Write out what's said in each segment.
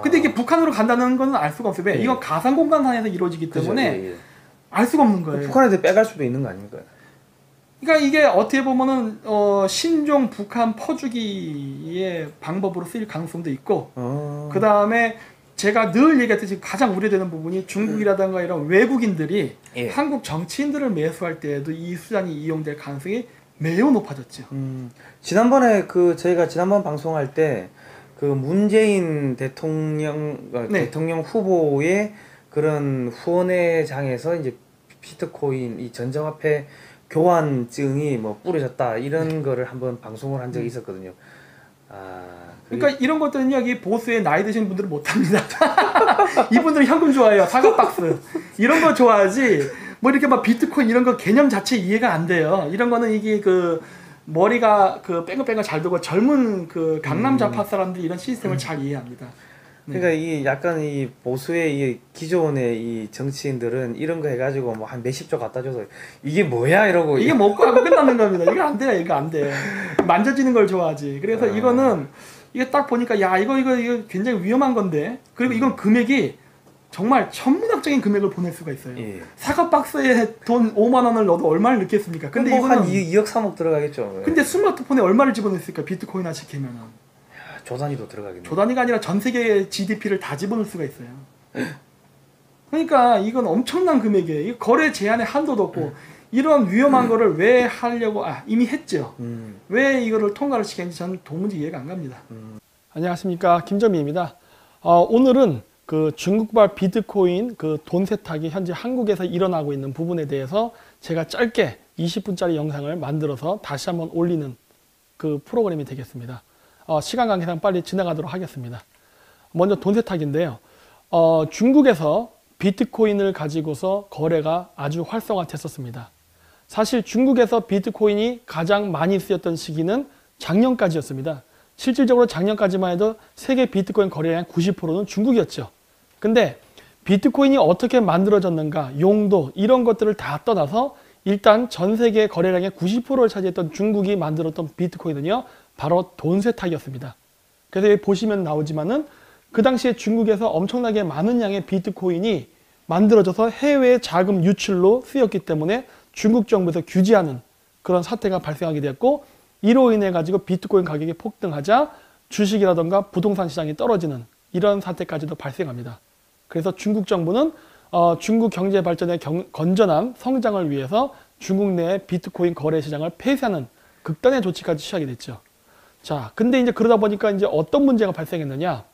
근데 이게 북한으로 간다는 건 알 수가 없어요. 왜? 이건 가상 공간상에서 이루어지기 때문에 알 수가 없는 거예요. 북한한테 빼갈 수도 있는 거 아닙니까? 그러니까 이게 어떻게 보면은 신종 북한 퍼주기의 방법으로 쓰일 가능성도 있고, 그 다음에 제가 늘 얘기했듯이 가장 우려되는 부분이 중국이라든가 이런 외국인들이 한국 정치인들을 매수할 때에도 이 수단이 이용될 가능성이 매우 높아졌죠. 지난번에 저희가 지난번 방송할 때 그 문재인 대통령 대통령 후보의 그런 후원회장에서 이제 비트코인 이 전자화폐 교환증이 뭐 뿌려졌다 이런 거를 한번 방송을 한 적이 있었거든요. 그러니까 이런 것들은 여기 보수의 나이 드신 분들은 못합니다. 이분들은 현금 좋아해요. 사과박스 이런 거 좋아하지. 뭐 이렇게 막 비트코인 이런 거 개념 자체 이해가 안 돼요. 이런 거는 이게 머리가 뺑글뺑글 잘 돌고 젊은 강남 좌파 사람들이 이런 시스템을 잘 이해합니다. 그러니까 이 약간 이 보수의 이 기존의 이 정치인들은 이런 거 해가지고 뭐 한 몇십조 갖다 줘서 이게 뭐야 이러고 이게 먹고 하고 끝나는 겁니다. 이거 안 돼요. 이거 안 돼. 만져지는 걸 좋아하지. 그래서 이거는 이게 딱 보니까 야 이거 굉장히 위험한 건데, 그리고 이건 금액이 정말 천문학적인 금액을 보낼 수가 있어요. 사과 박스에 돈 5만 원을 넣어도 얼마를 넣겠습니까? 근데 뭐 이거는 한 2억 3억 들어가겠죠. 근데 스마트폰에 얼마를 집어넣을까? 비트코인 하나씩 캐면은 조 단위도 들어가겠네. 조 단위가 아니라 전 세계의 GDP를 다 집어넣을 수가 있어요. 그러니까 이건 엄청난 금액이에요. 이 거래 제한의 한도도 없고 이런 위험한 거를 왜 하려고 이미 했죠. 왜 이거를 통과를 시켰는지 저는 도무지 이해가 안 갑니다. 안녕하십니까, 김정민입니다. 오늘은 중국발 비트코인 돈 세탁이 현재 한국에서 일어나고 있는 부분에 대해서 제가 짧게 20분짜리 영상을 만들어서 다시 한번 올리는 프로그램이 되겠습니다. 시간 관계상 빨리 지나가도록 하겠습니다. 먼저 돈 세탁인데요. 중국에서 비트코인을 가지고서 거래가 아주 활성화됐었습니다. 사실 중국에서 비트코인이 가장 많이 쓰였던 시기는 작년까지였습니다. 실질적으로 작년까지만 해도 세계 비트코인 거래량 90%는 중국이었죠. 근데 비트코인이 어떻게 만들어졌는가, 용도 이런 것들을 다 떠나서 일단 전 세계 거래량의 90%를 차지했던 중국이 만들었던 비트코인은요, 바로 돈 세탁이었습니다. 그래서 여기 보시면 나오지만은 그 당시에 중국에서 엄청나게 많은 양의 비트코인이 만들어져서 해외 자금 유출로 쓰였기 때문에 중국 정부에서 규제하는 그런 사태가 발생하게 되었고, 이로 인해 가지고 비트코인 가격이 폭등하자 주식이라던가 부동산 시장이 떨어지는 이런 사태까지도 발생합니다. 그래서 중국 정부는 중국 경제 발전의 건전한 성장을 위해서 중국 내 비트코인 거래 시장을 폐쇄하는 극단의 조치까지 취하게 됐죠. 자, 근데 이제 그러다 보니까 이제 어떤 문제가 발생했느냐?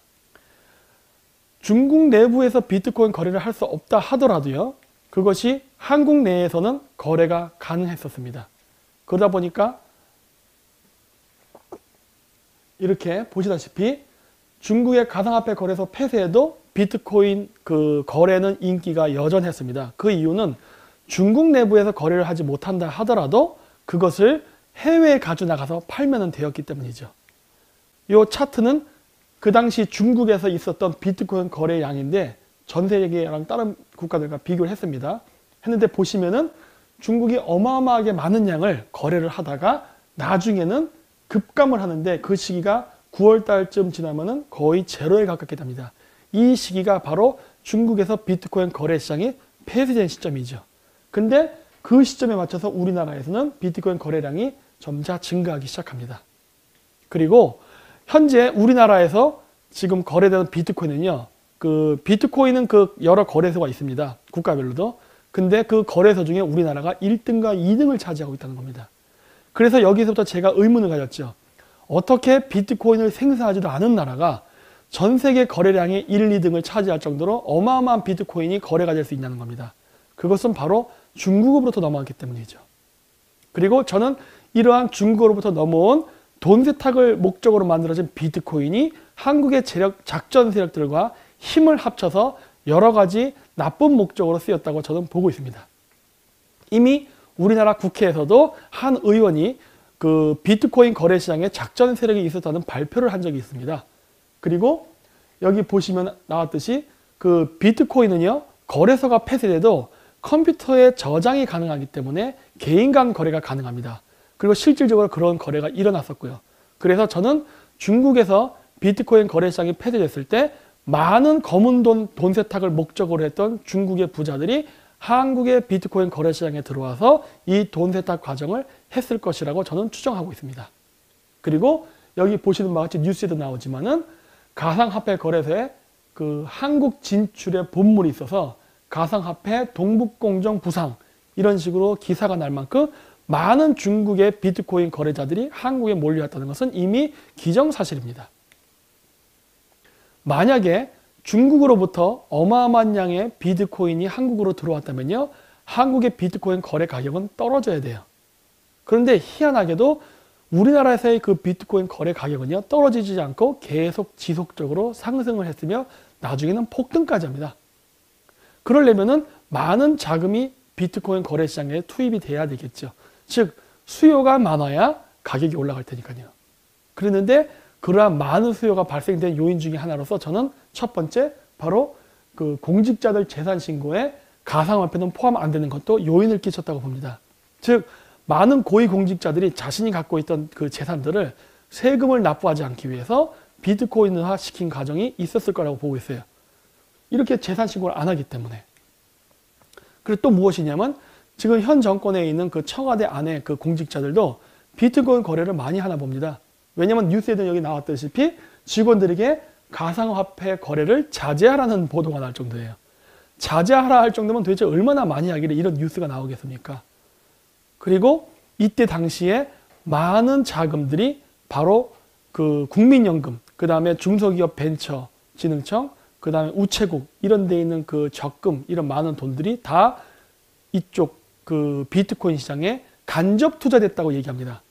중국 내부에서 비트코인 거래를 할 수 없다 하더라도요, 그것이 한국 내에서는 거래가 가능했었습니다. 그러다 보니까 이렇게 보시다시피 중국의 가상화폐 거래소 폐쇄에도 비트코인 거래는 인기가 여전했습니다. 그 이유는 중국 내부에서 거래를 하지 못한다 하더라도 그것을 해외에 가져나가서 팔면 되었기 때문이죠. 이 차트는 그 당시 중국에서 있었던 비트코인 거래량인데 전 세계랑 다른 국가들과 비교를 했습니다. 했는데 보시면은 중국이 어마어마하게 많은 양을 거래를 하다가 나중에는 급감을 하는데 그 시기가 9월 달쯤 지나면은 거의 제로에 가깝게 됩니다. 이 시기가 바로 중국에서 비트코인 거래 시장이 폐쇄된 시점이죠. 근데 그 시점에 맞춰서 우리나라에서는 비트코인 거래량이 점차 증가하기 시작합니다. 그리고 현재 우리나라에서 지금 거래되는 비트코인은요, 비트코인은 여러 거래소가 있습니다. 국가별로도. 근데 그 거래소 중에 우리나라가 1등과 2등을 차지하고 있다는 겁니다. 그래서 여기서부터 제가 의문을 가졌죠. 어떻게 비트코인을 생산하지도 않은 나라가 전 세계 거래량의 1, 2등을 차지할 정도로 어마어마한 비트코인이 거래가 될 수 있냐는 겁니다. 그것은 바로 중국으로부터 넘어왔기 때문이죠. 그리고 저는 이러한 중국으로부터 넘어온 돈 세탁을 목적으로 만들어진 비트코인이 한국의 작전 세력들과 힘을 합쳐서 여러 가지 나쁜 목적으로 쓰였다고 저는 보고 있습니다. 이미 우리나라 국회에서도 한 의원이 비트코인 거래 시장에 작전 세력이 있었다는 발표를 한 적이 있습니다. 그리고 여기 보시면 나왔듯이 비트코인은요, 거래소가 폐쇄돼도 컴퓨터에 저장이 가능하기 때문에 개인 간 거래가 가능합니다. 그리고 실질적으로 그런 거래가 일어났었고요. 그래서 저는 중국에서 비트코인 거래 시장이 폐쇄됐을 때 많은 검은 돈 세탁을 목적으로 했던 중국의 부자들이 한국의 비트코인 거래 시장에 들어와서 이 돈 세탁 과정을 했을 것이라고 저는 추정하고 있습니다. 그리고 여기 보시는 바와 같이 뉴스에도 나오지만은 가상화폐 거래소에 그 한국 진출의 본물이 있어서 가상화폐 동북공정 부상 이런 식으로 기사가 날 만큼 많은 중국의 비트코인 거래자들이 한국에 몰려왔다는 것은 이미 기정사실입니다. 만약에 중국으로부터 어마어마한 양의 비트코인이 한국으로 들어왔다면요, 한국의 비트코인 거래 가격은 떨어져야 돼요. 그런데 희한하게도 우리나라에서의 그 비트코인 거래 가격은요, 떨어지지 않고 계속 지속적으로 상승을 했으며 나중에는 폭등까지 합니다. 그러려면은 많은 자금이 비트코인 거래 시장에 투입이 돼야 되겠죠. 즉 수요가 많아야 가격이 올라갈 테니까요. 그랬는데 그러한 많은 수요가 발생된 요인 중에 하나로서 저는 첫 번째 바로 그 공직자들 재산 신고에 가상화폐는 포함 안 되는 것도 요인을 끼쳤다고 봅니다. 즉 많은 고위공직자들이 자신이 갖고 있던 그 재산들을 세금을 납부하지 않기 위해서 비트코인화 시킨 과정이 있었을 거라고 보고 있어요. 이렇게 재산 신고를 안 하기 때문에. 그리고 또 무엇이냐면 지금 현 정권에 있는 그 청와대 안에 그 공직자들도 비트코인 거래를 많이 하나 봅니다. 왜냐하면 뉴스에도 여기 나왔다시피 직원들에게 가상화폐 거래를 자제하라는 보도가 날 정도예요. 자제하라 할 정도면 도대체 얼마나 많이 하길래 이런 뉴스가 나오겠습니까? 그리고 이때 당시에 많은 자금들이 바로 그 국민연금, 그 다음에 중소기업 벤처진흥청, 그 다음에 우체국 이런 데 있는 그 적금 이런 많은 돈들이 다 이쪽 그 비트코인 시장에 간접 투자됐다고 얘기합니다.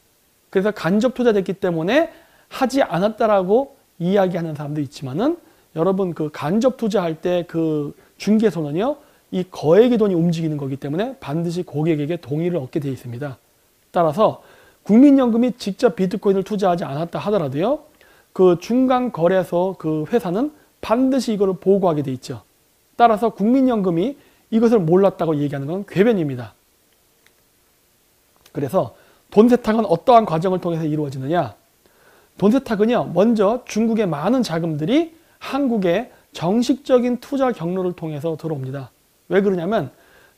그래서 간접 투자됐기 때문에 하지 않았다라고 이야기하는 사람도 있지만은 여러분 그 간접 투자할 때 그 중개소는요, 이 거액의 돈이 움직이는 거기 때문에 반드시 고객에게 동의를 얻게 되어 있습니다. 따라서 국민연금이 직접 비트코인을 투자하지 않았다 하더라도요, 그 중간 거래소 그 회사는 반드시 이거를 보고하게 돼 있죠. 따라서 국민연금이 이것을 몰랐다고 얘기하는 건 궤변입니다. 그래서 돈 세탁은 어떠한 과정을 통해서 이루어지느냐? 돈 세탁은요, 먼저 중국의 많은 자금들이 한국에 정식적인 투자 경로를 통해서 들어옵니다. 왜 그러냐면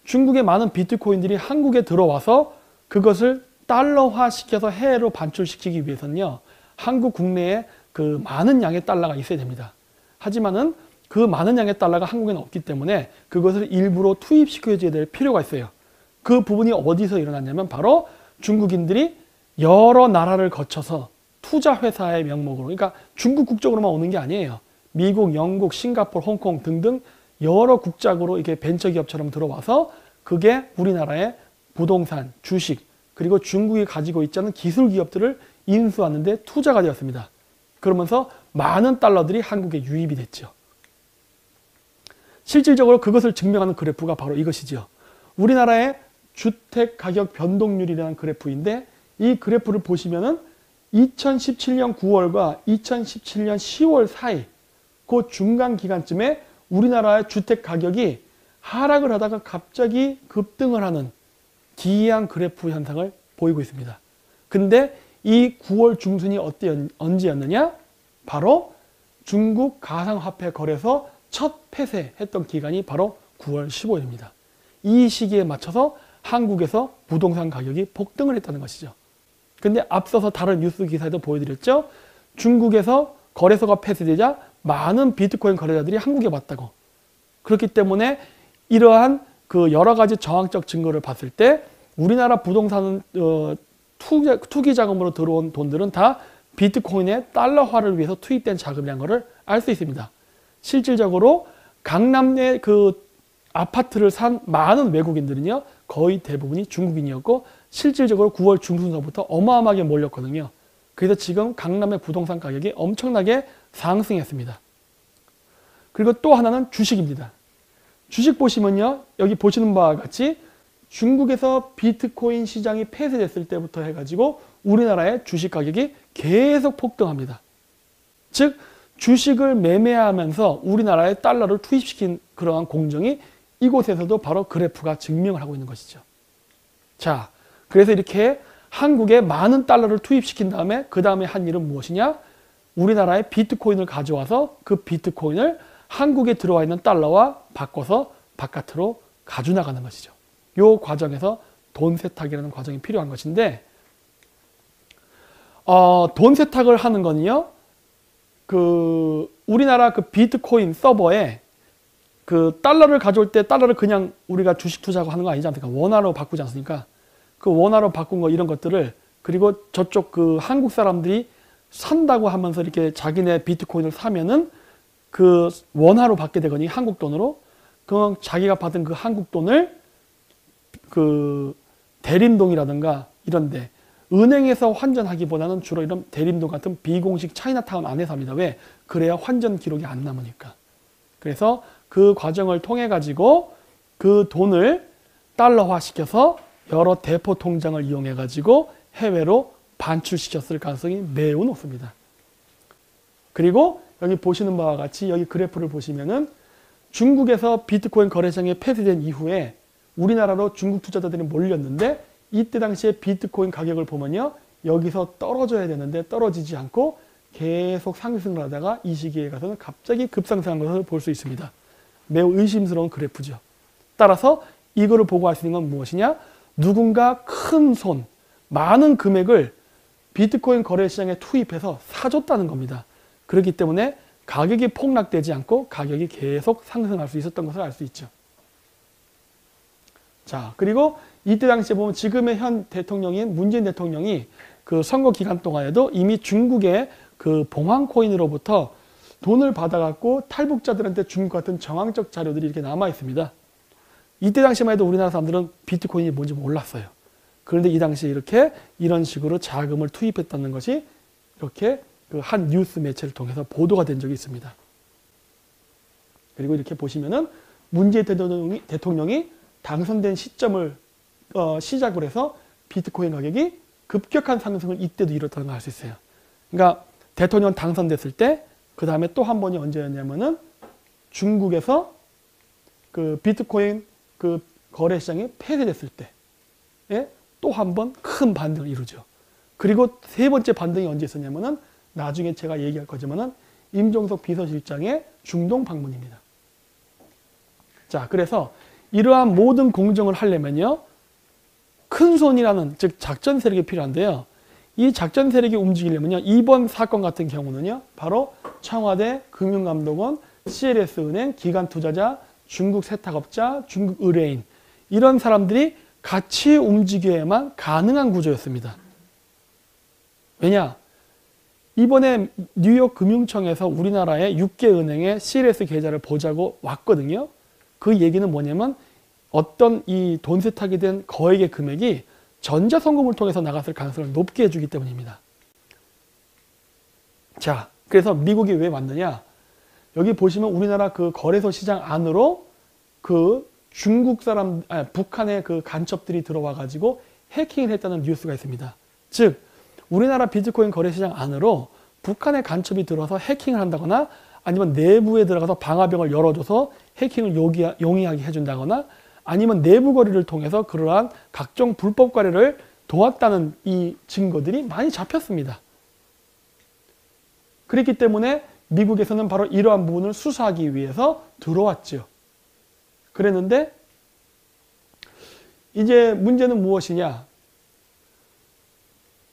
중국의 많은 비트코인들이 한국에 들어와서 그것을 달러화 시켜서 해외로 반출시키기 위해서는요, 한국 국내에 그 많은 양의 달러가 있어야 됩니다. 하지만은 그 많은 양의 달러가 한국에는 없기 때문에 그것을 일부러 투입시켜줘야 될 필요가 있어요. 그 부분이 어디서 일어났냐면 바로 중국인들이 여러 나라를 거쳐서 투자회사의 명목으로, 그러니까 중국 국적으로만 오는 게 아니에요. 미국, 영국, 싱가포르, 홍콩 등등 여러 국적으로 이게 벤처기업처럼 들어와서 그게 우리나라의 부동산, 주식, 그리고 중국이 가지고 있지 않은 기술 기업들을 인수하는 데 투자가 되었습니다. 그러면서 많은 달러들이 한국에 유입이 됐죠. 실질적으로 그것을 증명하는 그래프가 바로 이것이죠. 우리나라의 주택 가격 변동률이라는 그래프인데 이 그래프를 보시면은 2017년 9월과 2017년 10월 사이 그 중간 기간쯤에 우리나라의 주택 가격이 하락을 하다가 갑자기 급등을 하는 기이한 그래프 현상을 보이고 있습니다. 근데 이 9월 중순이 언제였느냐? 바로 중국 가상화폐 거래소 첫 폐쇄했던 기간이 바로 9월 15일입니다. 이 시기에 맞춰서 한국에서 부동산 가격이 폭등을 했다는 것이죠. 근데 앞서서 다른 뉴스 기사에도 보여드렸죠. 중국에서 거래소가 폐쇄되자 많은 비트코인 거래자들이 한국에 왔다고. 그렇기 때문에 이러한 그 여러 가지 정황적 증거를 봤을 때 우리나라 부동산 투기 자금으로 들어온 돈들은 다 비트코인의 달러화를 위해서 투입된 자금이라는 것을 알 수 있습니다. 실질적으로 강남 내 그 아파트를 산 많은 외국인들은요, 거의 대부분이 중국인이었고 실질적으로 9월 중순서부터 어마어마하게 몰렸거든요. 그래서 지금 강남의 부동산 가격이 엄청나게 상승했습니다. 그리고 또 하나는 주식입니다. 주식 보시면요, 여기 보시는 바와 같이 중국에서 비트코인 시장이 폐쇄됐을 때부터 해가지고 우리나라의 주식 가격이 계속 폭등합니다. 즉 주식을 매매하면서 우리나라에 달러를 투입시킨 그러한 공정이 이곳에서도 바로 그래프가 증명을 하고 있는 것이죠. 자, 그래서 이렇게 한국에 많은 달러를 투입시킨 다음에 그 다음에 한 일은 무엇이냐? 우리나라에 비트코인을 가져와서 그 비트코인을 한국에 들어와 있는 달러와 바꿔서 바깥으로 가져나가는 것이죠. 이 과정에서 돈 세탁이라는 과정이 필요한 것인데, 돈 세탁을 하는 거는요, 우리나라 그 비트코인 서버에 그 달러를 가져올 때 달러를 그냥 우리가 주식 투자하고 하는 거 아니지 않습니까? 원화로 바꾸지 않습니까? 그 원화로 바꾼 거 이런 것들을, 그리고 저쪽 그 한국 사람들이 산다고 하면서 이렇게 자기네 비트코인을 사면은 그 원화로 받게 되거든요. 한국 돈으로. 그럼 자기가 받은 그 한국 돈을 그 대림동이라든가 이런데 은행에서 환전하기보다는 주로 이런 대림동 같은 비공식 차이나타운 안에서 합니다. 왜? 그래야 환전 기록이 안 남으니까. 그래서 그 과정을 통해 가지고 그 돈을 달러화 시켜서 여러 대포 통장을 이용해 가지고 해외로 반출시켰을 가능성이 매우 높습니다. 그리고 여기 보시는 바와 같이 여기 그래프를 보시면은 중국에서 비트코인 거래장이 폐쇄된 이후에 우리나라로 중국 투자자들이 몰렸는데, 이때 당시에 비트코인 가격을 보면요, 여기서 떨어져야 되는데 떨어지지 않고 계속 상승을 하다가 이 시기에 가서는 갑자기 급상승한 것을 볼 수 있습니다. 매우 의심스러운 그래프죠. 따라서 이거를 보고 알 수 있는 건 무엇이냐? 누군가 큰 손, 많은 금액을 비트코인 거래시장에 투입해서 사줬다는 겁니다. 그렇기 때문에 가격이 폭락되지 않고 가격이 계속 상승할 수 있었던 것을 알 수 있죠. 자, 그리고 이때 당시에 보면 지금의 현 대통령인 문재인 대통령이 그 선거 기간 동안에도 이미 중국의 그 봉황코인으로부터 돈을 받아갖고 탈북자들한테 준 것 같은 정황적 자료들이 이렇게 남아 있습니다. 이때 당시만 해도 우리나라 사람들은 비트코인이 뭔지 몰랐어요. 그런데 이 당시에 이런 식으로 자금을 투입했다는 것이 이렇게 그 한 뉴스 매체를 통해서 보도가 된 적이 있습니다. 그리고 이렇게 보시면은 문재인 대통령이 당선된 시점을 시작으로 해서 비트코인 가격이 급격한 상승을 이때도 이뤘다는 걸 알 수 있어요. 그러니까 대통령 당선됐을 때, 그 다음에 또 한 번이 언제였냐면은 중국에서 그 비트코인 그 거래 시장이 폐쇄됐을 때에 또 한 번 큰 반등을 이루죠. 그리고 세 번째 반등이 언제 있었냐면은 나중에 제가 얘기할 거지만은 임종석 비서실장의 중동 방문입니다. 자, 그래서 이러한 모든 공정을 하려면요, 큰 손이라는, 즉 작전 세력이 필요한데요. 이 작전 세력이 움직이려면요, 이번 사건 같은 경우는요, 바로 청와대, 금융감독원, CLS은행, 기관투자자, 중국 세탁업자, 중국 의뢰인, 이런 사람들이 같이 움직여야만 가능한 구조였습니다. 왜냐? 이번에 뉴욕 금융청에서 우리나라의 6개 은행의 CLS 계좌를 보자고 왔거든요. 그 얘기는 뭐냐면 어떤 이 돈 세탁이 된 거액의 금액이 전자송금을 통해서 나갔을 가능성을 높게 해주기 때문입니다. 자, 그래서 미국이 왜 왔느냐? 여기 보시면 우리나라 그 거래소 시장 안으로 그 북한의 그 간첩들이 들어와 가지고 해킹을 했다는 뉴스가 있습니다. 즉, 우리나라 비트코인 거래시장 안으로 북한의 간첩이 들어와서 해킹을 한다거나, 아니면 내부에 들어가서 방화벽을 열어줘서 해킹을 용이하게 해준다거나, 아니면 내부 거래를 통해서 그러한 각종 불법 거래를 도왔다는 이 증거들이 많이 잡혔습니다. 그렇기 때문에 미국에서는 바로 이러한 부분을 수사하기 위해서 들어왔죠. 그랬는데 이제 문제는 무엇이냐?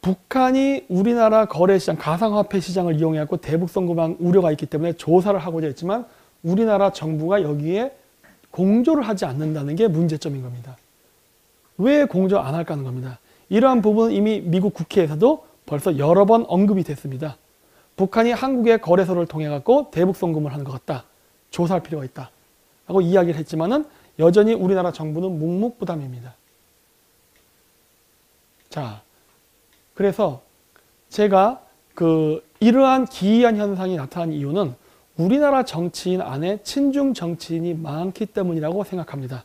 북한이 우리나라 거래시장, 가상화폐 시장을 이용해서 대북 송금한 우려가 있기 때문에 조사를 하고자 했지만 우리나라 정부가 여기에 공조를 하지 않는다는 게 문제점인 겁니다. 왜 공조 안 할까 하는 겁니다. 이러한 부분은 이미 미국 국회에서도 벌써 여러 번 언급이 됐습니다. 북한이 한국의 거래소를 통해 갖고 대북 송금을 하는 것 같다. 조사할 필요가 있다. 라고 이야기를 했지만은 여전히 우리나라 정부는 묵묵부담입니다. 자, 그래서 제가 이러한 기이한 현상이 나타난 이유는 우리나라 정치인 안에 친중 정치인이 많기 때문이라고 생각합니다.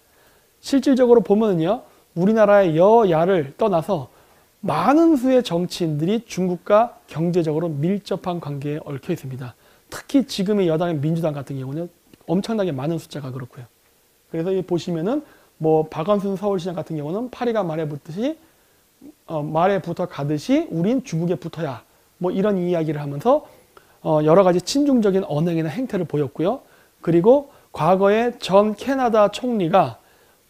실질적으로 보면은요, 우리나라의 여야를 떠나서 많은 수의 정치인들이 중국과 경제적으로 밀접한 관계에 얽혀 있습니다. 특히 지금의 여당의 민주당 같은 경우는 엄청나게 많은 숫자가 그렇고요. 그래서 이 보시면은 뭐 박원순 서울시장 같은 경우는 파리가 말에 붙듯이 말에 붙어 가듯이 우린 중국에 붙어야, 뭐 이런 이야기를 하면서 여러 가지 친중적인 언행이나 행태를 보였고요. 그리고 과거에 전 캐나다 총리가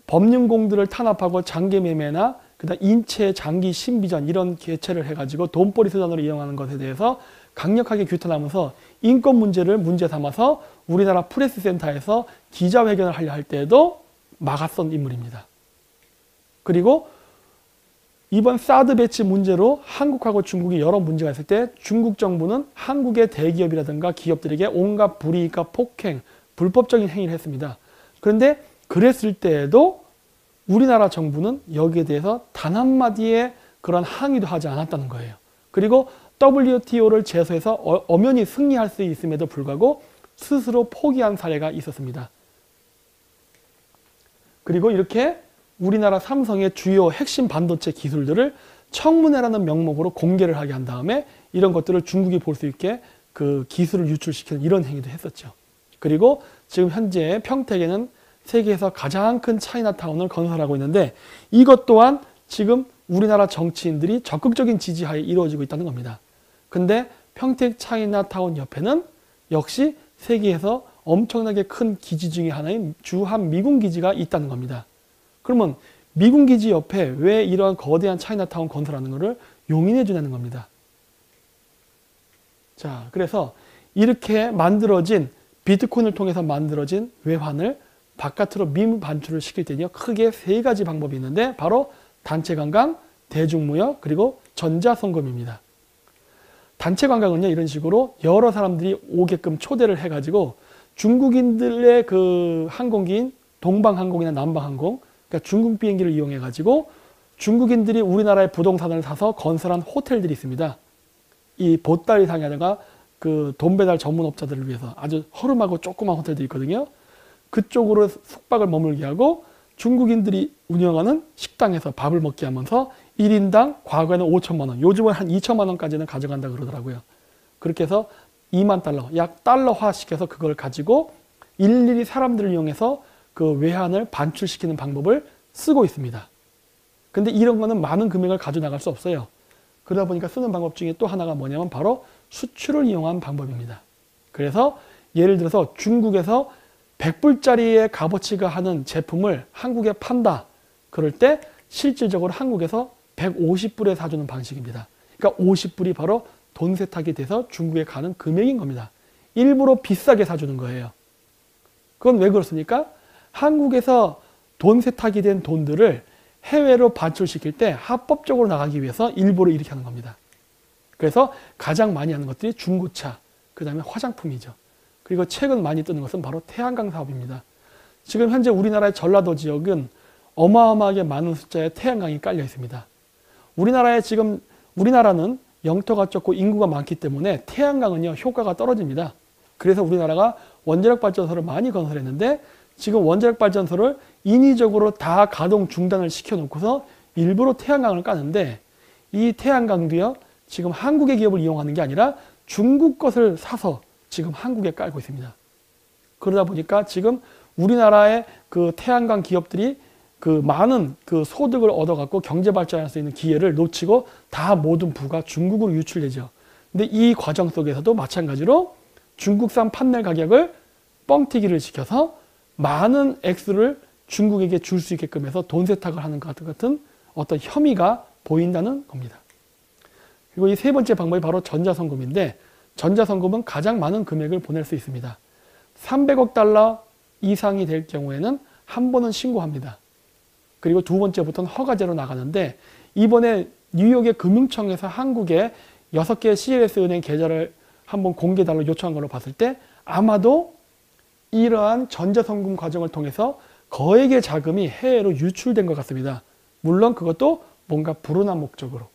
법륜공들을 탄압하고 장기매매나 그다음 인체 장기 신비전 이런 개최를 해가지고 돈벌이 수단으로 이용하는 것에 대해서 강력하게 규탄하면서 인권 문제를 문제 삼아서 우리나라 프레스센터에서 기자회견을 하려 할 때에도 막았던 인물입니다. 그리고 이번 사드 배치 문제로 한국하고 중국이 여러 문제가 있을 때 중국 정부는 한국의 대기업이라든가 기업들에게 온갖 불이익과 폭행, 불법적인 행위를 했습니다. 그런데 그랬을 때에도 우리나라 정부는 여기에 대해서 단 한마디의 그런 항의도 하지 않았다는 거예요. 그리고 WTO를 제소해서 엄연히 승리할 수 있음에도 불구하고 스스로 포기한 사례가 있었습니다. 그리고 이렇게 우리나라 삼성의 주요 핵심 반도체 기술들을 청문회라는 명목으로 공개를 하게 한 다음에 이런 것들을 중국이 볼 수 있게 그 기술을 유출시키는 이런 행위도 했었죠. 그리고 지금 현재 평택에는 세계에서 가장 큰 차이나타운을 건설하고 있는데 이것 또한 지금 우리나라 정치인들이 적극적인 지지하에 이루어지고 있다는 겁니다. 근데 평택 차이나타운 옆에는 역시 세계에서 엄청나게 큰 기지 중에 하나인 주한 미군 기지가 있다는 겁니다. 그러면 미군 기지 옆에 왜 이러한 거대한 차이나타운 건설하는 것을 용인해 주냐는 겁니다. 자, 그래서 이렇게 만들어진 비트코인을 통해서 만들어진 외환을 바깥으로 미반출을 시킬 때는요, 크게 세 가지 방법이 있는데 바로 단체 관광, 대중무역, 그리고 전자송금입니다. 단체 관광은요, 이런 식으로 여러 사람들이 오게끔 초대를 해가지고 중국인들의 그 항공기인 동방항공이나 남방항공, 그러니까 중국 비행기를 이용해가지고 중국인들이 우리나라의 부동산을 사서 건설한 호텔들이 있습니다. 이 보따리 상에다가 그 돈 배달 전문업자들을 위해서 아주 허름하고 조그만 호텔들이 있거든요. 그쪽으로 숙박을 머물게 하고 중국인들이 운영하는 식당에서 밥을 먹게 하면서 1인당 과거에는 5천만 원, 요즘은 한 2천만 원까지는 가져간다 그러더라고요. 그렇게 해서 2만 달러, 약 달러화 시켜서 그걸 가지고 일일이 사람들을 이용해서 그 외환을 반출시키는 방법을 쓰고 있습니다. 근데 이런 거는 많은 금액을 가져나갈 수 없어요. 그러다 보니까 쓰는 방법 중에 또 하나가 뭐냐면 바로 수출을 이용한 방법입니다. 그래서 예를 들어서 중국에서 100불짜리의 값어치가 하는 제품을 한국에 판다. 그럴 때 실질적으로 한국에서 150불에 사주는 방식입니다. 그러니까 50불이 바로 돈 세탁이 돼서 중국에 가는 금액인 겁니다. 일부러 비싸게 사주는 거예요. 그건 왜 그렇습니까? 한국에서 돈 세탁이 된 돈들을 해외로 반출시킬 때 합법적으로 나가기 위해서 일부러 이렇게 하는 겁니다. 그래서 가장 많이 하는 것들이 중고차, 그 다음에 화장품이죠. 그리고 최근 많이 뜨는 것은 바로 태양광 사업입니다. 지금 현재 우리나라의 전라도 지역은 어마어마하게 많은 숫자의 태양광이 깔려 있습니다. 우리나라는 영토가 좁고 인구가 많기 때문에 태양광은요, 효과가 떨어집니다. 그래서 우리나라가 원자력 발전소를 많이 건설했는데 지금 원자력 발전소를 인위적으로 다 가동 중단을 시켜놓고서 일부러 태양광을 까는데 이 태양광도요, 지금 한국의 기업을 이용하는 게 아니라 중국 것을 사서 지금 한국에 깔고 있습니다. 그러다 보니까 지금 우리나라의 그 태양광 기업들이 그 많은 그 소득을 얻어갖고 경제 발전할 수 있는 기회를 놓치고 다 모든 부가 중국으로 유출되죠. 근데 이 과정 속에서도 마찬가지로 중국산 판넬 가격을 뻥튀기를 시켜서 많은 액수를 중국에게 줄 수 있게끔 해서 돈 세탁을 하는 것 같은 어떤 혐의가 보인다는 겁니다. 그리고 이 세 번째 방법이 바로 전자송금인데 전자송금은 가장 많은 금액을 보낼 수 있습니다. 300억 달러 이상이 될 경우에는 한 번은 신고합니다. 그리고 두 번째부터는 허가제로 나가는데 이번에 뉴욕의 금융청에서 한국에 6개의 CLS 은행 계좌를 한번 공개달라고 요청한 걸로 봤을 때 아마도 이러한 전자송금 과정을 통해서 거액의 자금이 해외로 유출된 것 같습니다. 물론 그것도 뭔가 불운한 목적으로.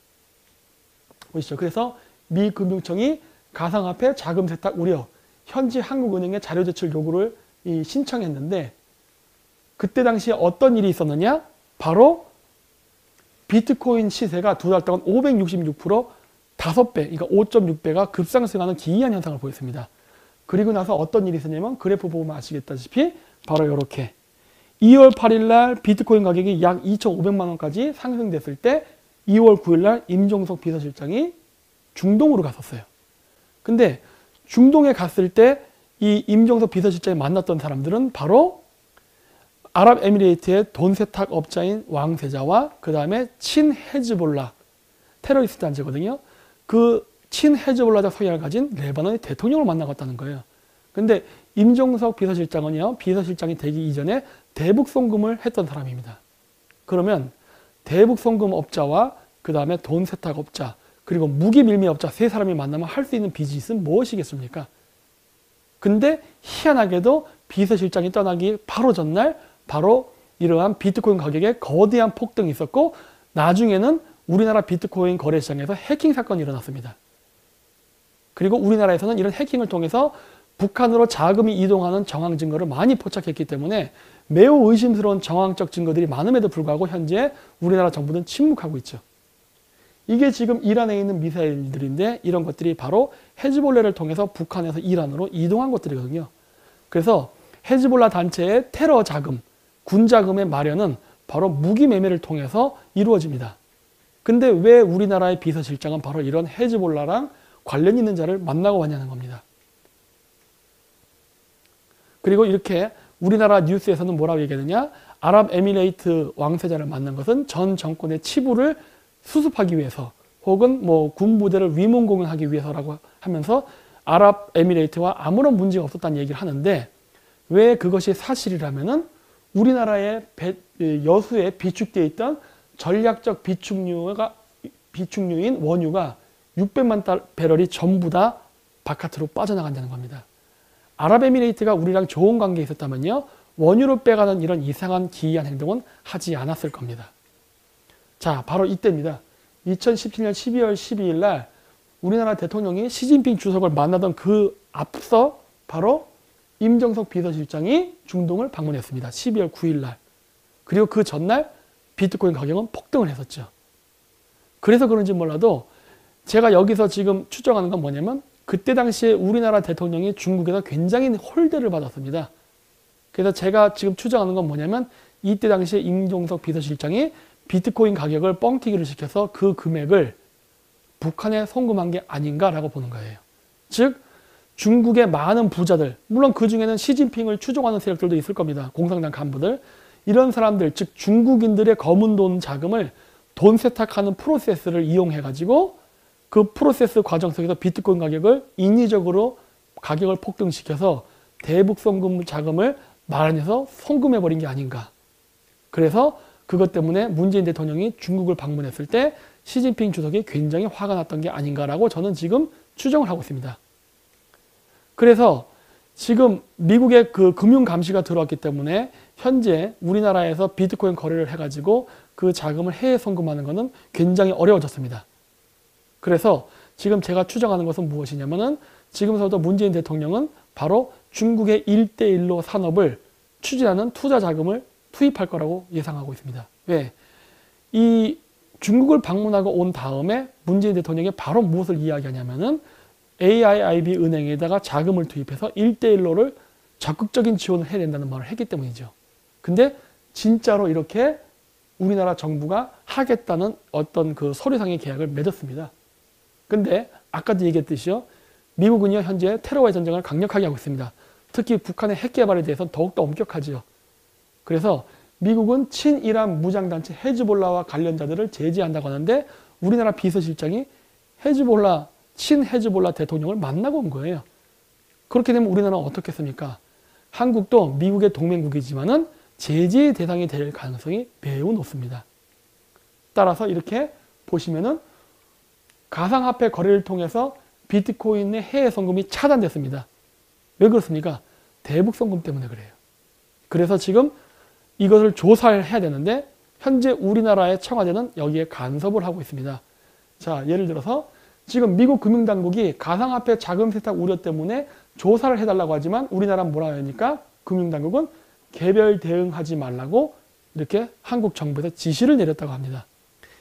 보시죠. 그래서 미 금융청이 가상화폐 자금 세탁 우려, 현지 한국은행에 자료 제출 요구를 신청했는데 그때 당시에 어떤 일이 있었느냐? 바로 비트코인 시세가 두 달 동안 566% 5배, 그러니까 5.6배가 급상승하는 기이한 현상을 보였습니다. 그리고 나서 어떤 일이 있었냐면 그래프 보면 아시겠다시피 바로 이렇게 2월 8일 날 비트코인 가격이 약 2,500만 원까지 상승됐을 때 2월 9일 날 임종석 비서실장이 중동으로 갔었어요. 근데 중동에 갔을 때 이 임종석 비서실장이 만났던 사람들은 바로 아랍에미레이트의 돈 세탁 업자인 왕세자와 그 다음에 친 헤즈볼라 테러리스트 단체거든요. 그 친 헤즈볼라적 성향을 가진 레바논의 대통령을 만나갔다는 거예요. 근데 임종석 비서실장은요, 비서실장이 되기 이전에 대북 송금을 했던 사람입니다. 그러면 대북 송금 업자와 그 다음에 돈 세탁 업자 그리고 무기 밀매 업자 세 사람이 만나면 할 수 있는 비즈니스는 무엇이겠습니까? 근데 희한하게도 비서실장이 떠나기 바로 전날 바로 이러한 비트코인 가격에 거대한 폭등이 있었고 나중에는 우리나라 비트코인 거래시장에서 해킹 사건이 일어났습니다. 그리고 우리나라에서는 이런 해킹을 통해서 북한으로 자금이 이동하는 정황 증거를 많이 포착했기 때문에 매우 의심스러운 정황적 증거들이 많음에도 불구하고 현재 우리나라 정부는 침묵하고 있죠. 이게 지금 이란에 있는 미사일들인데 이런 것들이 바로 헤즈볼라를 통해서 북한에서 이란으로 이동한 것들이거든요. 그래서 헤즈볼라 단체의 테러 자금, 군 자금의 마련은 바로 무기 매매를 통해서 이루어집니다. 근데 왜 우리나라의 비서실장은 바로 이런 헤즈볼라랑 관련 있는 자를 만나고 왔냐는 겁니다. 그리고 이렇게 우리나라 뉴스에서는 뭐라고 얘기하느냐? 아랍에미레이트 왕세자를 만난 것은 전 정권의 치부를 수습하기 위해서 혹은 뭐 군부대를 위문공연하기 위해서라고 하면서 아랍에미레이트와 아무런 문제가 없었다는 얘기를 하는데 왜 그것이 사실이라면은 우리나라의 여수에 비축되어 있던 전략적 비축유인 원유가 600만 배럴이 전부 다 바깥으로 빠져나간다는 겁니다. 아랍에미레이트가 우리랑 좋은 관계에 있었다면요. 원유를 빼가는 이런 이상한 기이한 행동은 하지 않았을 겁니다. 자, 바로 이때입니다. 2017년 12월 12일 날 우리나라 대통령이 시진핑 주석을 만나던 그 앞서 바로 임종석 비서실장이 중동을 방문했습니다. 12월 9일 날. 그리고 그 전날 비트코인 가격은 폭등을 했었죠. 그래서 그런지 몰라도 제가 여기서 지금 추정하는 건 뭐냐면 그때 당시에 우리나라 대통령이 중국에서 굉장히 홀대를 받았습니다. 그래서 제가 지금 추정하는 건 뭐냐면 이때 당시에 임종석 비서실장이 비트코인 가격을 뻥튀기를 시켜서 그 금액을 북한에 송금한 게 아닌가라고 보는 거예요. 즉 중국의 많은 부자들, 물론 그 중에는 시진핑을 추종하는 세력들도 있을 겁니다. 공산당 간부들. 이런 사람들, 즉 중국인들의 검은 돈 자금을 돈 세탁하는 프로세스를 이용해가지고 그 프로세스 과정 속에서 비트코인 가격을 인위적으로 가격을 폭등시켜서 대북 송금 자금을 마련해서 송금해버린 게 아닌가. 그래서 그것 때문에 문재인 대통령이 중국을 방문했을 때 시진핑 주석이 굉장히 화가 났던 게 아닌가라고 저는 지금 추정을 하고 있습니다. 그래서 지금 미국의 그 금융 감시가 들어왔기 때문에 현재 우리나라에서 비트코인 거래를 해가지고 그 자금을 해외 송금하는 것은 굉장히 어려워졌습니다. 그래서 지금 제가 추정하는 것은 무엇이냐면은 지금서부터 문재인 대통령은 바로 중국의 1대1로 산업을 추진하는 투자 자금을 투입할 거라고 예상하고 있습니다. 왜? 이 중국을 방문하고 온 다음에 문재인 대통령이 바로 무엇을 이야기하냐면은 AIIB 은행에다가 자금을 투입해서 1대1로를 적극적인 지원을 해야 된다는 말을 했기 때문이죠. 근데 진짜로 이렇게 우리나라 정부가 하겠다는 어떤 그 서류상의 계약을 맺었습니다. 근데 아까도 얘기했듯이요. 미국은요 현재 테러와의 전쟁을 강력하게 하고 있습니다. 특히 북한의 핵 개발에 대해서는 더욱더 엄격하지요. 그래서 미국은 친이란 무장단체 헤즈볼라와 관련자들을 제재한다고 하는데 우리나라 비서실장이 헤즈볼라, 친헤즈볼라 대통령을 만나고 온 거예요. 그렇게 되면 우리나라는 어떻겠습니까? 한국도 미국의 동맹국이지만은 제재의 대상이 될 가능성이 매우 높습니다. 따라서 이렇게 보시면은 가상화폐 거래를 통해서 비트코인의 해외 송금이 차단됐습니다. 왜 그렇습니까? 대북 송금 때문에 그래요. 그래서 지금 이것을 조사를 해야 되는데 현재 우리나라의 청와대는 여기에 간섭을 하고 있습니다. 자, 예를 들어서 지금 미국 금융당국이 가상화폐 자금 세탁 우려 때문에 조사를 해달라고 하지만 우리나라는 뭐라 하니까 금융당국은 개별 대응하지 말라고 이렇게 한국 정부에서 지시를 내렸다고 합니다.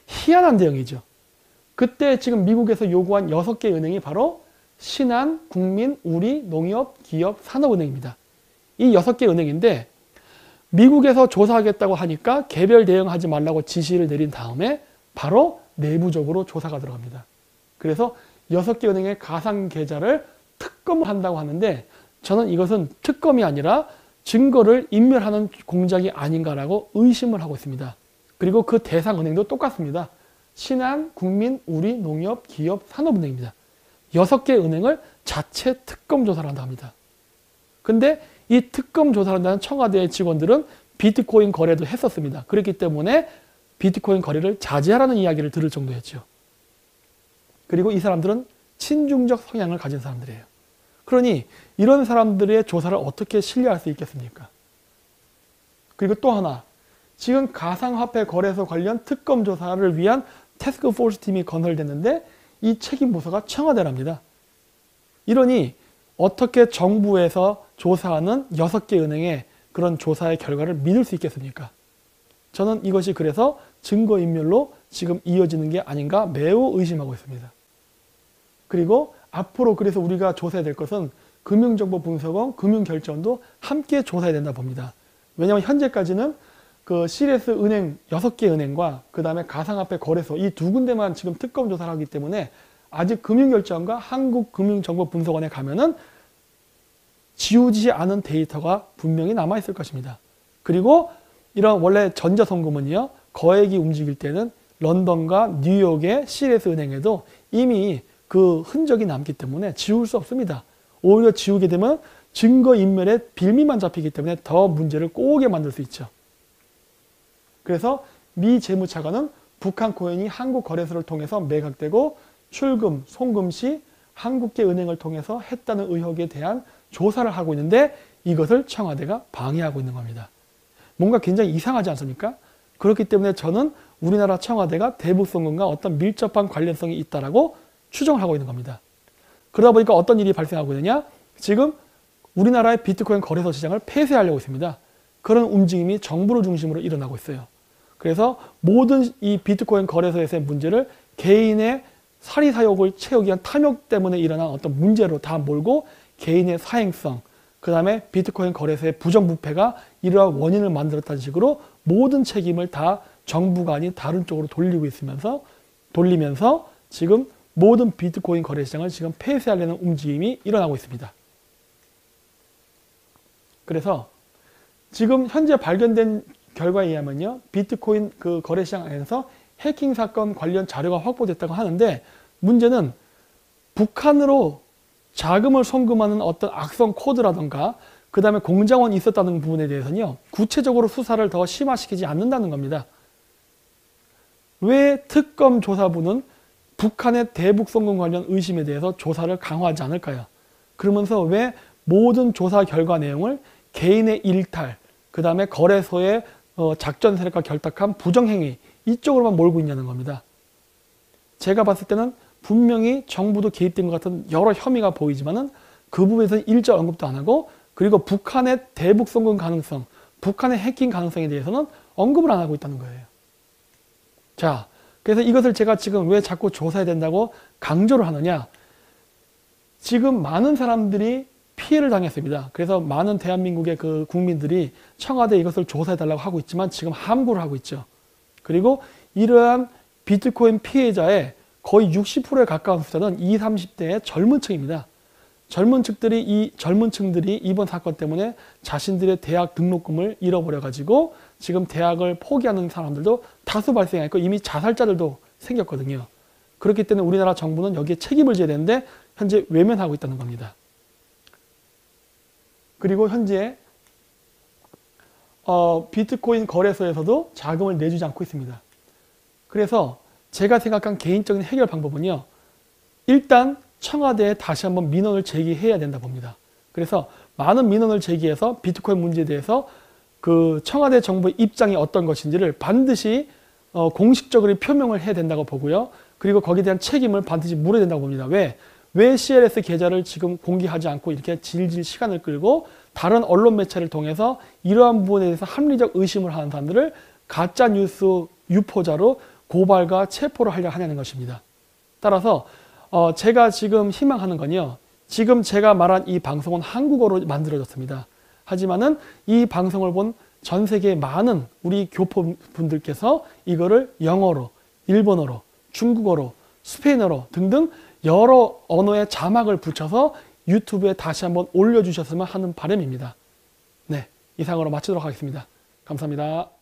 희한한 대응이죠. 그때 지금 미국에서 요구한 6개 은행이 바로 신한, 국민, 우리, 농협, 기업, 산업은행입니다. 이 6개 은행인데 미국에서 조사하겠다고 하니까 개별 대응하지 말라고 지시를 내린 다음에 바로 내부적으로 조사가 들어갑니다. 그래서 6개 은행의 가상 계좌를 특검을 한다고 하는데 저는 이것은 특검이 아니라 증거를 인멸하는 공작이 아닌가라고 의심을 하고 있습니다. 그리고 그 대상 은행도 똑같습니다. 신한, 국민, 우리, 농협, 기업, 산업은행입니다. 6개 은행을 자체 특검 조사를 한다 합니다. 근데 이 특검 조사를 한다는 청와대의 직원들은 비트코인 거래도 했었습니다. 그렇기 때문에 비트코인 거래를 자제하라는 이야기를 들을 정도였죠. 그리고 이 사람들은 친중적 성향을 가진 사람들이에요. 그러니 이런 사람들의 조사를 어떻게 신뢰할 수 있겠습니까? 그리고 또 하나, 지금 가상화폐 거래소 관련 특검 조사를 위한 태스크포스 팀이 건설됐는데 이 책임 부서가 청와대랍니다. 이러니 어떻게 정부에서 조사하는 6개 은행의 그런 조사의 결과를 믿을 수 있겠습니까? 저는 이것이 그래서 증거인멸로 지금 이어지는 게 아닌가 매우 의심하고 있습니다. 그리고 앞으로 그래서 우리가 조사해야 될 것은 금융정보분석원, 금융결제원도 함께 조사해야 된다 봅니다. 왜냐하면 현재까지는 그 CS 은행 6개 은행과 그 다음에 가상화폐 거래소 이 2군데만 지금 특검 조사를 하기 때문에 아직 금융결제원과 한국금융정보분석원에 가면은 지우지 않은 데이터가 분명히 남아있을 것입니다. 그리고 이런 원래 전자송금은요, 거액이 움직일 때는 런던과 뉴욕의 CS 은행에도 이미 그 흔적이 남기 때문에 지울 수 없습니다. 오히려 지우게 되면 증거인멸의 빌미만 잡히기 때문에 더 문제를 꼬게 만들 수 있죠. 그래서 미 재무차관은 북한 코인이 한국 거래소를 통해서 매각되고 출금, 송금 시 한국계 은행을 통해서 했다는 의혹에 대한 조사를 하고 있는데 이것을 청와대가 방해하고 있는 겁니다. 뭔가 굉장히 이상하지 않습니까? 그렇기 때문에 저는 우리나라 청와대가 대북송금과 어떤 밀접한 관련성이 있다라고 추정을 하고 있는 겁니다. 그러다 보니까 어떤 일이 발생하고 있느냐? 지금 우리나라의 비트코인 거래소 시장을 폐쇄하려고 있습니다. 그런 움직임이 정부를 중심으로 일어나고 있어요. 그래서 모든 이 비트코인 거래소에서의 문제를 개인의 사리사욕을 채우기 위한 탐욕 때문에 일어난 어떤 문제로 다 몰고 개인의 사행성, 그 다음에 비트코인 거래소의 부정부패가 이러한 원인을 만들었다는 식으로 모든 책임을 다 정부가 아닌 다른 쪽으로 돌리면서 지금 모든 비트코인 거래 시장을 지금 폐쇄하려는 움직임이 일어나고 있습니다. 그래서 지금 현재 발견된 결과에 의하면요, 비트코인 그 거래 시장 안에서 해킹 사건 관련 자료가 확보됐다고 하는데 문제는 북한으로 자금을 송금하는 어떤 악성 코드라던가 그 다음에 공장원이 있었다는 부분에 대해서는요, 구체적으로 수사를 더 심화시키지 않는다는 겁니다. 왜 특검 조사부는 북한의 대북 송금 관련 의심에 대해서 조사를 강화하지 않을까요? 그러면서 왜 모든 조사 결과 내용을 개인의 일탈, 그 다음에 거래소의 작전 세력과 결탁한 부정행위 이쪽으로만 몰고 있냐는 겁니다. 제가 봤을 때는 분명히 정부도 개입된 것 같은 여러 혐의가 보이지만은 그 부분에서는 일절 언급도 안 하고 그리고 북한의 대북 송금 가능성, 북한의 해킹 가능성에 대해서는 언급을 안 하고 있다는 거예요. 자, 그래서 이것을 제가 지금 왜 자꾸 조사해야 된다고 강조를 하느냐. 지금 많은 사람들이 피해를 당했습니다. 그래서 많은 대한민국의 그 국민들이 청와대에 이것을 조사해달라고 하고 있지만 지금 함구를 하고 있죠. 그리고 이러한 비트코인 피해자의 거의 60%에 가까운 숫자는 20, 30대의 젊은 층입니다. 젊은 층들이 이번 사건 때문에 자신들의 대학 등록금을 잃어버려가지고 지금 대학을 포기하는 사람들도 다수 발생했고 이미 자살자들도 생겼거든요. 그렇기 때문에 우리나라 정부는 여기에 책임을 져야 되는데 현재 외면하고 있다는 겁니다. 그리고 현재 비트코인 거래소에서도 자금을 내주지 않고 있습니다. 그래서 제가 생각한 개인적인 해결 방법은요, 일단 청와대에 다시 한번 민원을 제기해야 된다 봅니다. 그래서 많은 민원을 제기해서 비트코인 문제에 대해서 그 청와대 정부의 입장이 어떤 것인지를 반드시 공식적으로 표명을 해야 된다고 보고요. 그리고 거기에 대한 책임을 반드시 물어야 된다고 봅니다. 왜 CLS 계좌를 지금 공개하지 않고 이렇게 질질 시간을 끌고 다른 언론 매체를 통해서 이러한 부분에 대해서 합리적 의심을 하는 사람들을 가짜뉴스 유포자로 고발과 체포를 하려 하냐는 것입니다. 따라서 제가 지금 희망하는 건요, 지금 제가 말한 이 방송은 한국어로 만들어졌습니다. 하지만은 이 방송을 본 전 세계 많은 우리 교포분들께서 이거를 영어로, 일본어로, 중국어로, 스페인어로 등등 여러 언어의 자막을 붙여서 유튜브에 다시 한번 올려주셨으면 하는 바람입니다. 네, 이상으로 마치도록 하겠습니다. 감사합니다.